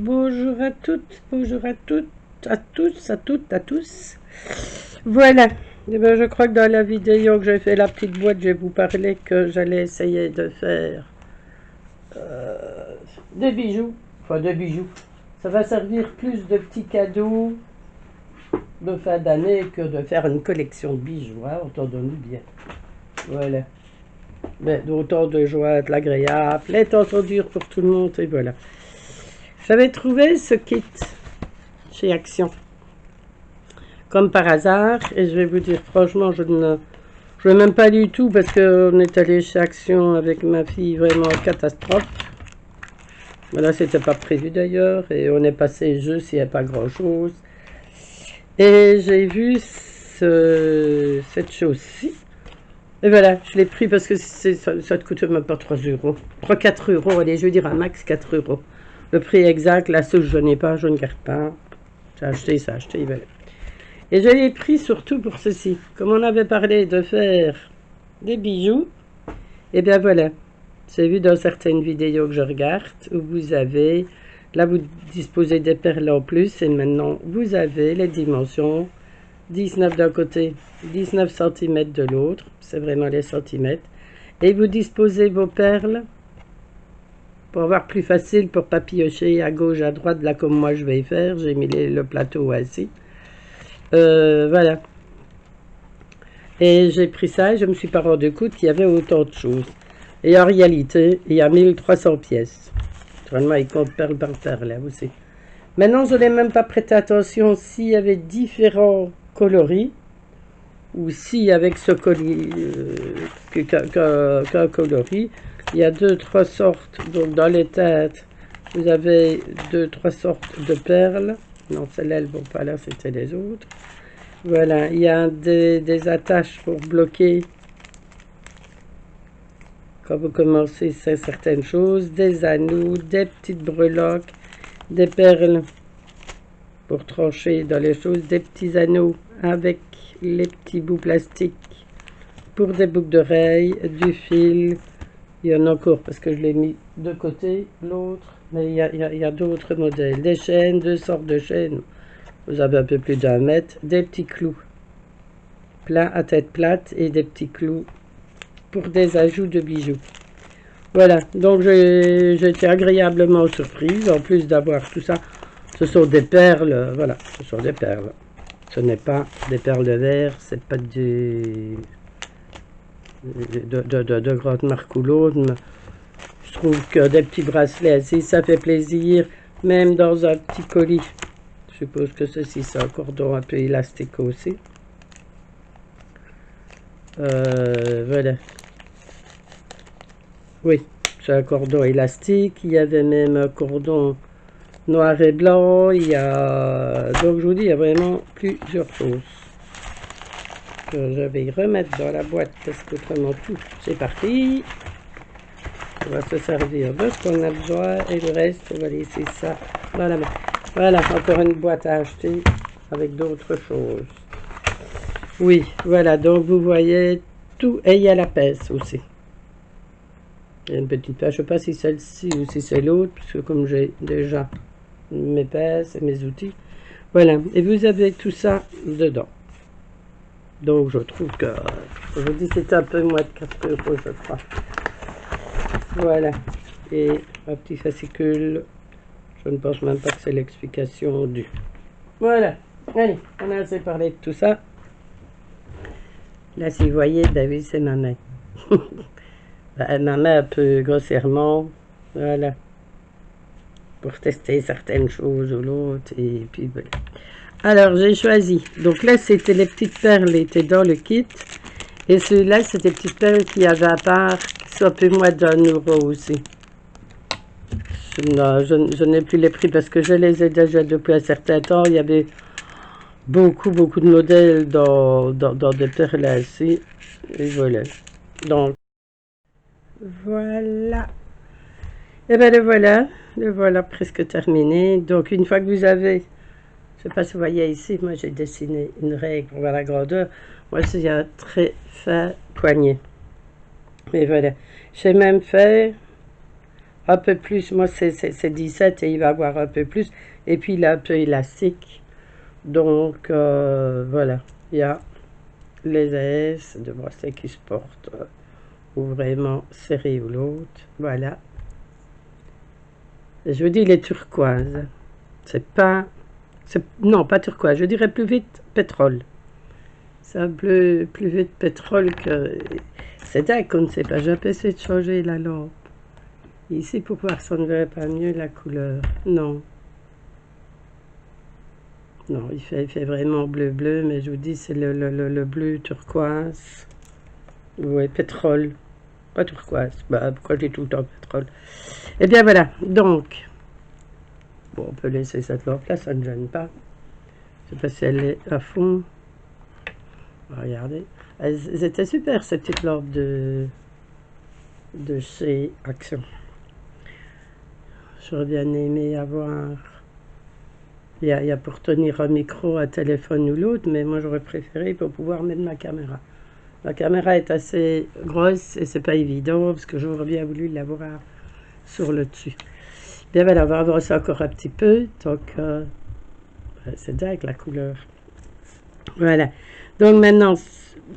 Bonjour à toutes, bonjour à toutes, à tous, à toutes, à tous. Voilà. Eh bien, je crois que dans la vidéo que j'ai fait la petite boîte, je vais vous parler que j'allais essayer de faire des bijoux. Enfin, des bijoux. Ça va servir plus de petits cadeaux de fin d'année que de faire une collection de bijoux, hein, entendons-nous bien. Voilà. Mais autant de joie, de l'agréable, les temps sont durs pour tout le monde, et voilà. J'avais trouvé ce kit chez Action, comme par hasard, et je vais vous dire franchement, je ne veux même pas du tout, parce qu'on est allé chez Action avec ma fille, vraiment catastrophe. Voilà, c'était pas prévu d'ailleurs, et on est passé juste, il n'y a pas grand chose. Et j'ai vu cette chose-ci. Et voilà, je l'ai pris parce que ça te coûte même pas 3 euros. 3-4 euros, allez, je veux dire un max 4 euros. Le prix exact, la sauce je n'ai pas, je ne garde pas. J'ai acheté, ça acheté, voilà. Et je l'ai pris surtout pour ceci. Comme on avait parlé de faire des bijoux, et bien voilà. J'ai vu dans certaines vidéos que je regarde, où vous avez, là vous disposez des perles en plus, et maintenant vous avez les dimensions. 19 d'un côté, 19 cm de l'autre, c'est vraiment les centimètres. Et vous disposez vos perles pour avoir plus facile pour pas piocher à gauche, à droite, là comme moi je vais faire. J'ai mis le plateau ainsi. Voilà. Et j'ai pris ça et je me suis pas rendu compte qu'il y avait autant de choses. Et en réalité, il y a 1300 pièces. Naturellement, ils comptent perle par perle, là aussi. Maintenant, je n'ai même pas prêté attention s'il y avait différents coloris. Ou si avec ce colis qu'un coloris, il y a 2-3 sortes. Donc dans les têtes, vous avez 2-3 sortes de perles. Non, celles-là, elles ne vont pas là, c'était les autres. Voilà, il y a des attaches pour bloquer quand vous commencez certaines choses, des anneaux, des petites breloques, des perles pour trancher dans les choses, des petits anneaux avec les petits bouts plastiques pour des boucles d'oreilles, du fil. Il y en a encore parce que je l'ai mis de côté, l'autre, mais il y a d'autres modèles. Des chaînes, 2 sortes de chaînes, vous avez un peu plus d'1 mètre, des petits clous plats à tête plate et des petits clous pour des ajouts de bijoux. Voilà, donc j'ai été agréablement surprise, en plus d'avoir tout ça. Ce sont des perles, voilà, ce sont des perles. Ce n'est pas des perles de verre, c'est pas de grandes marques ou l'autre. Je trouve que des petits bracelets ainsi, ça fait plaisir, même dans un petit colis. Je suppose que ceci, c'est un cordon un peu élastique aussi. Voilà. Oui, c'est un cordon élastique. Il y avait même un cordon noir et blanc. Il y a... Donc, je vous dis, il y a vraiment plusieurs choses que je vais remettre dans la boîte parce que vraiment tout, c'est parti. On va se servir de ce qu'on a besoin et le reste, on va laisser ça dans la main. Voilà, encore une boîte à acheter avec d'autres choses. Oui, voilà, donc vous voyez tout. Et il y a la pince aussi. Il y a une petite pince, je ne sais pas si celle-ci ou si c'est l'autre, parce que comme j'ai déjà mes pinces et mes outils. Voilà, et vous avez tout ça dedans. Donc je trouve que, je vous dis, c'est un peu moins de 4 euros, je crois. Voilà, et un petit fascicule, je ne pense même pas que c'est l'explication du. Voilà, allez, on a assez parlé de tout ça. Là, si vous voyez, ben oui, c'est ma main. Ben, ma main un peu grossièrement, voilà, pour tester certaines choses ou l'autre, et puis voilà. Alors, j'ai choisi, donc là, c'était les petites perles, étaient dans le kit, et celui-là, c'était des petites perles qui avaient à part, qui sont un peu moins d'1 euro aussi. Non, je n'ai plus les prix parce que je les ai déjà depuis un certain temps. Il y avait beaucoup de modèles dans des perles ainsi. Et voilà. Donc, voilà. Et bien le voilà presque terminé. Donc, une fois que vous avez, je ne sais pas si vous voyez ici, moi j'ai dessiné une règle pour voir la grandeur. Moi, c'est un très fin poignet. Et voilà. J'ai même fait un peu plus. Moi, c'est 17 et il va avoir un peu plus. Et puis, il est un peu élastique. Donc, voilà. Il y a les AS de bracelet qui se portent ou vraiment serré ou l'autre. Voilà. Et je vous dis les turquoises. C'est pas... Non, pas turquoise. Je dirais plus vite pétrole. C'est un bleu plus vite pétrole que... C'est dingue qu'on ne sait pas. J'ai un peu essayé de changer la lampe. Ici, pour voir si on ne verrait pas mieux la couleur. Non. Non, il fait vraiment bleu-bleu, mais je vous dis, c'est le bleu turquoise. Oui, pétrole. Pas turquoise. Bah, pourquoi je dis tout le temps pétrole? Eh bien, voilà. Donc, bon, on peut laisser cette lampe-là, ça ne gêne pas. Je ne sais pas si elle est à fond. Regardez. Elles étaient super, ces petites lampes de chez Action. J'aurais bien aimé avoir... Il y a pour tenir un micro, un téléphone ou l'autre, mais moi j'aurais préféré pour pouvoir mettre ma caméra. La caméra est assez grosse et c'est pas évident parce que j'aurais bien voulu l'avoir sur le dessus. Bien voilà, on va avancer encore un petit peu. Donc c'est dingue la couleur. Voilà. Donc maintenant,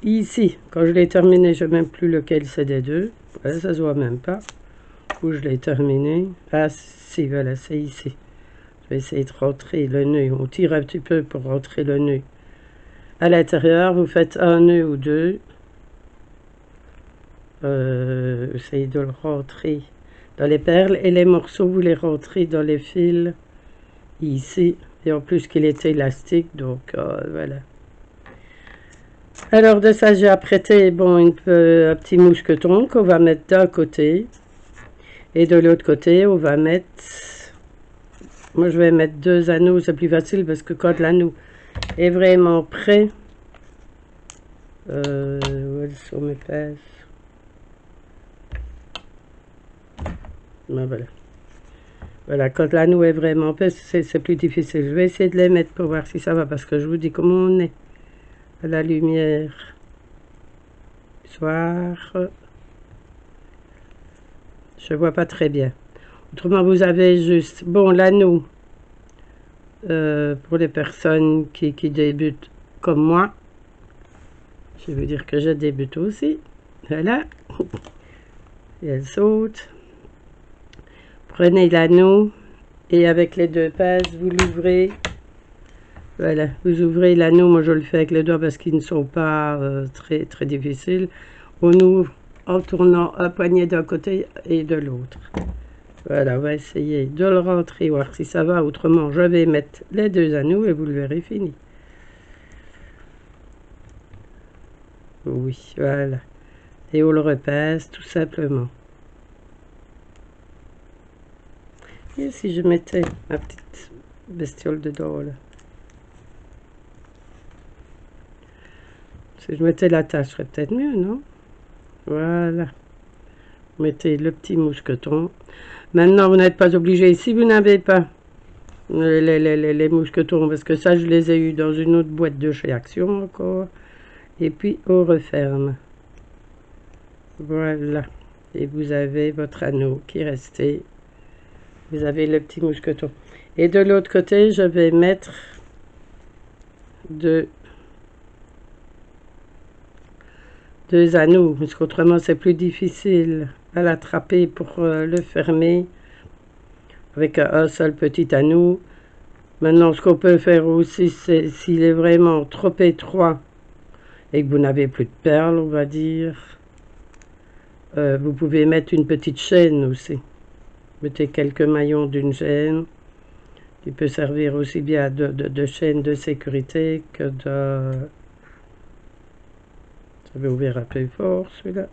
ici, quand je l'ai terminé, je ne sais même plus lequel c'est des deux. Voilà, ça se voit même pas où je l'ai terminé. Ah si, voilà, c'est ici. Je vais essayer de rentrer le nœud. On tire un petit peu pour rentrer le nœud. À l'intérieur, vous faites un nœud ou deux. Essayez de le rentrer dans les perles. Et les morceaux, vous les rentrez dans les fils ici. Et en plus qu'il est élastique, donc voilà. Alors de ça, j'ai apprêté bon, un petit mousqueton qu'on va mettre d'un côté. Et de l'autre côté, on va mettre... Moi, je vais mettre 2 anneaux, c'est plus facile parce que quand l'anneau est vraiment prêt... où elles sont mes pinces? Ben, voilà. Voilà, quand l'anneau est vraiment prêt, c'est plus difficile. Je vais essayer de les mettre pour voir si ça va parce que je vous dis comment on est à la lumière. Soir. Je vois pas très bien. Autrement, vous avez juste... Bon, l'anneau, pour les personnes qui débutent comme moi, je vais vous dire que je débute aussi. Voilà. Et elle saute. Prenez l'anneau et avec les 2 pinces, vous l'ouvrez. Voilà, vous ouvrez l'anneau. Moi, je le fais avec les doigts parce qu'ils ne sont pas très, très difficiles. On ouvre en tournant un poignet d'un côté et de l'autre. Voilà, on va essayer de le rentrer, voir si ça va. Autrement, je vais mettre les 2 anneaux et vous le verrez fini. Oui, voilà. Et on le repasse tout simplement. Et si je mettais ma petite bestiole dedans, là. Si je mettais la tache, ce serait peut-être mieux, non? Voilà. Mettez le petit mousqueton. Maintenant, vous n'êtes pas obligé, si vous n'avez pas les mousquetons, parce que ça, je les ai eu dans une autre boîte de chez Action encore. Et puis, on referme. Voilà. Et vous avez votre anneau qui est resté. Vous avez le petit mousqueton. Et de l'autre côté, je vais mettre deux anneaux, parce qu'autrement, c'est plus difficile à l'attraper pour le fermer avec un seul petit anneau. Maintenant, ce qu'on peut faire aussi, c'est s'il est vraiment trop étroit et que vous n'avez plus de perles, on va dire, vous pouvez mettre une petite chaîne aussi. Mettez quelques maillons d'une chaîne qui peut servir aussi bien de chaîne de sécurité que de... Je vais ouvrir un peu fort celui-là.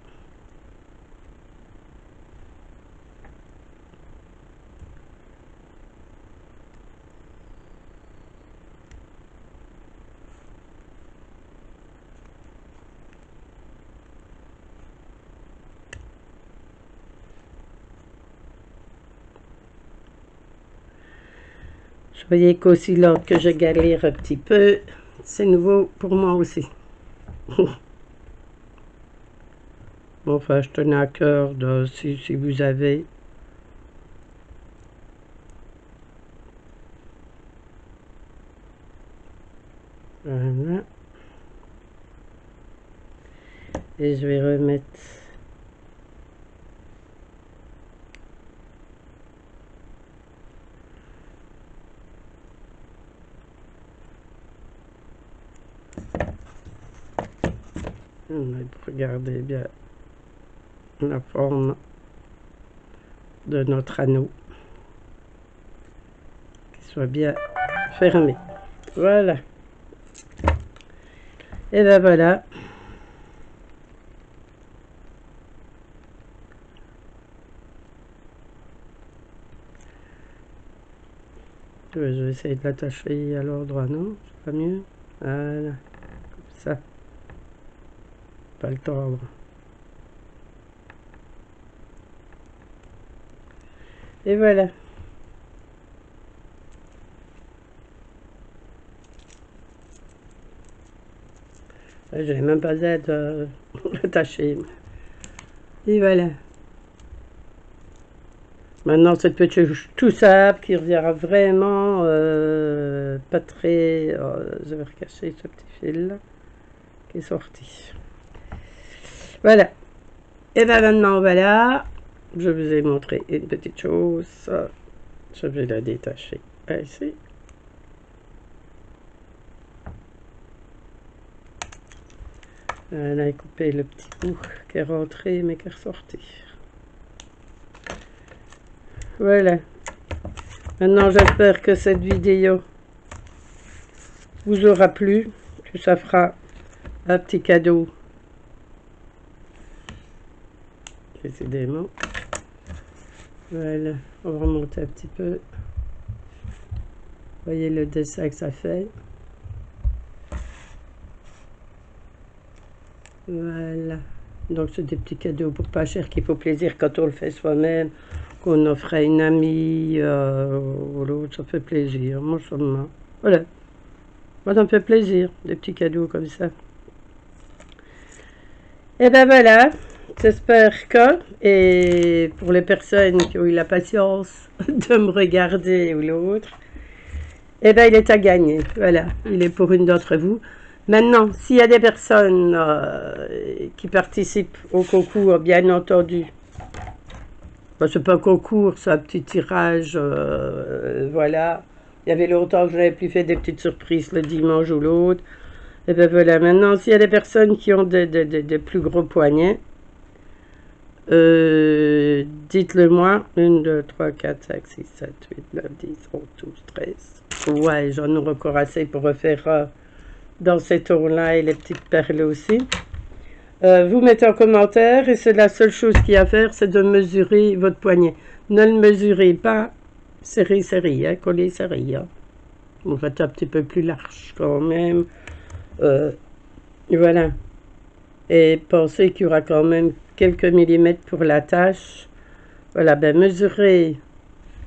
Je voyais qu'aussi l'autre que je galère un petit peu, c'est nouveau pour moi aussi. Bon, enfin, je tenais à cœur de, si vous avez Et je vais remettre regardez bien la forme de notre anneau, qu'il soit bien fermé. Voilà. Et ben voilà. Je vais essayer de l'attacher à l'ordre, non? C'est pas mieux? Voilà. Comme ça. Pas le tordre. Et voilà. Je n'ai même pas d'aide attachée. Et voilà. Maintenant, cette petite tout simple qui reviendra vraiment pas très... je vais recacher ce petit fil là qui est sorti. Voilà. Et bien maintenant, voilà. Je vous ai montré une petite chose. Je vais la détacher ici. Voilà, couper le petit bout qui est rentré mais qui est ressorti. Voilà. Maintenant, j'espère que cette vidéo vous aura plu, que ça fera un petit cadeau. Décidément. Voilà, on va remonter un petit peu. Voyez le dessin que ça fait. Voilà. Donc, c'est des petits cadeaux pour pas cher qui font plaisir quand on le fait soi-même. Qu'on offre à une amie ou l'autre, ça fait plaisir. Moi, seulement. Voilà. Moi, ça me fait plaisir, des petits cadeaux comme ça. Et ben voilà. J'espère que, et pour les personnes qui ont eu la patience de me regarder ou l'autre, et ben il est à gagner. Voilà. Il est pour une d'entre vous. Maintenant, s'il y a des personnes qui participent au concours, bien entendu, c'est pas un concours, c'est un petit tirage, voilà. Il y avait longtemps que je n'avais plus fait des petites surprises le dimanche ou l'autre. Et bien voilà, maintenant, s'il y a des personnes qui ont des plus gros poignets, dites-le moi. 1, 2, 3, 4, 5, 6, 7, 8, 9, 10, 11, 12, 13. Ouais, j'en ai encore assez pour refaire dans ces tons-là et les petites perles aussi. Vous mettez en commentaire et c'est la seule chose qu'il y a à faire, c'est de mesurer votre poignet. Ne le mesurez pas serré, hein, collé, serré. Hein. Vous faites un petit peu plus large quand même. Voilà. Et pensez qu'il y aura quand même quelques millimètres pour la tâche. Voilà, ben mesurez.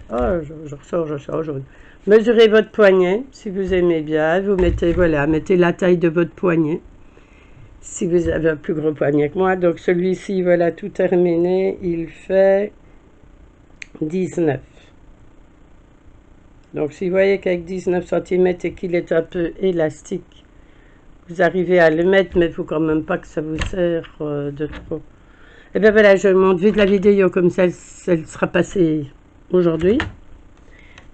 Oh, je ressors jaune. Mesurez votre poignet si vous aimez bien. Vous mettez, voilà, mettez la taille de votre poignet. Si vous avez un plus gros poignet que moi, donc celui-ci, voilà, tout terminé, il fait 19. Donc si vous voyez qu'avec 19 cm et qu'il est un peu élastique, vous arrivez à le mettre, mais il ne faut quand même pas que ça vous serre de trop. Et bien voilà, je monte vite la vidéo comme ça, elle sera passée aujourd'hui.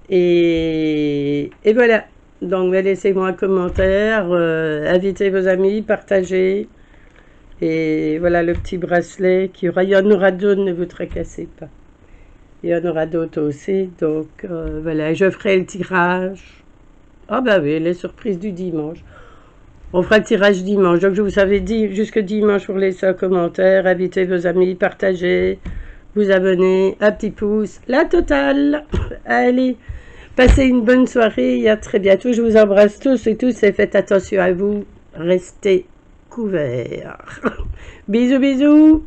Et voilà. Donc, laissez-moi un commentaire, invitez vos amis, partagez. Et voilà le petit bracelet qu'il y aura. Il y en aura d'autres, ne vous tracassez pas. Il y en aura d'autres aussi. Donc, voilà, je ferai le tirage. Ah bah oui, les surprises du dimanche. On fera le tirage dimanche. Donc, je vous avais dit, jusque dimanche, pour laisser un commentaire, invitez vos amis, partagez, vous abonnez, un petit pouce, la totale. Allez. Passez une bonne soirée et à très bientôt. Je vous embrasse tous et tous et faites attention à vous. Restez couverts. Bisous, bisous.